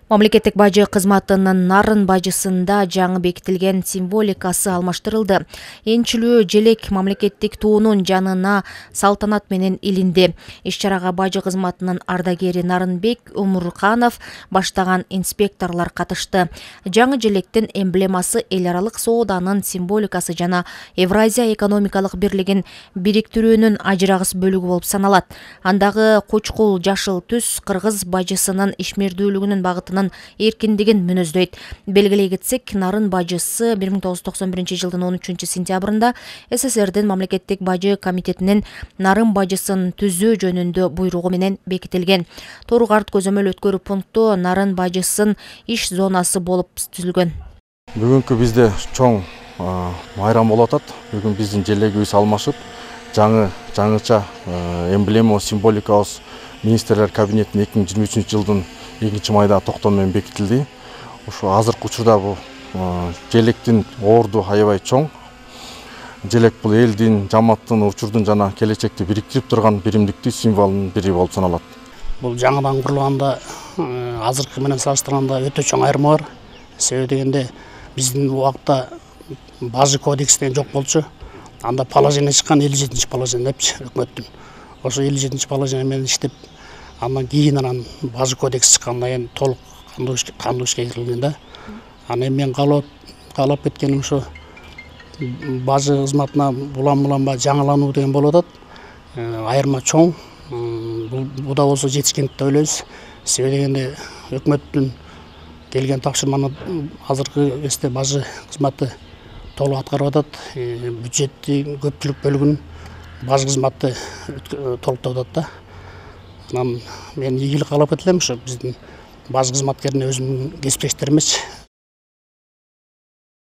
Мамлекеттик бажы кызматынын нарын бажысында жаңы бекитилген символикасы алмаштырылды. Энчилүү желек мамлекеттик туунун жанына салтанат менен илинди. Иш-чарага бажы кызматынын ардагери Нарынбек Умурканов баштаган инспекторлор катышты. Жаңы желектин эмблемасы эл аралык сооданын символикасы жана Евразия экономикалык бирлигин бириктирүүнүн ажырагыс бөлүгү болуп саналат. Андагы кучкул жашыл түс кыргыз бажысынын ишмердүүлүгүнүн багытын эркиндигин мүнөздөйт. Белгилей кетсек, Нарын бажысы 1991 жылдын 13 сентябрында СССРдин мамлекеттик бажы комитетинин Нарын бажысын түзүү жөнүндө буйругу менен бекитилген. Торук арт көзөмөл өткөрүү пункту Нарын бажысын иш зонасы болуп түзүлгөн. Бүгүнкү бизде чоң майрам болуп атат. Бүгүн биздин желегибиз алмашып, жаңыча эмблема, символикабыз министрлер кабинетинин 2023 жылдын 2 майда токтом менен бекитилди. Ошо азыркы учурда бул желектин орду аябай чоң. Желек бул элдин, жамааттын, учурдун жана келечекти бириктирип турган биримдиктүү символунун бири болуп саналат. Бул жаңыдан курулганда азыркы менен салыштырганда өтө чоң айырма бар. Себеби дегенде биздин убакта бажы кодекс деген жок болчу. Анда положение чыккан 57 положение депчи өкмөттүн. Ошо 57 положение менен иштеп, андан кийин бажы кодекс чыккандан кийин толук кандуу ишке кирилген да. Анан мен каалап кеткеним ушу бажы кызматына булам-булам жаңылануу деген болуп атат. Айырма чоң. Бул да болсо жетишкен деп ойлойбуз. Себеби дегенде өкмөттүн келген тапшырманы азыркы кезде бажы кызматы толук аткарып атат. Бюджеттин көпчүлүк бөлүгүн бажы кызматы толуктоп атат да. Мен ийгилик каалап кетелем ушу биздин бажы кызматкерине өзүмдүн кесиптештериме.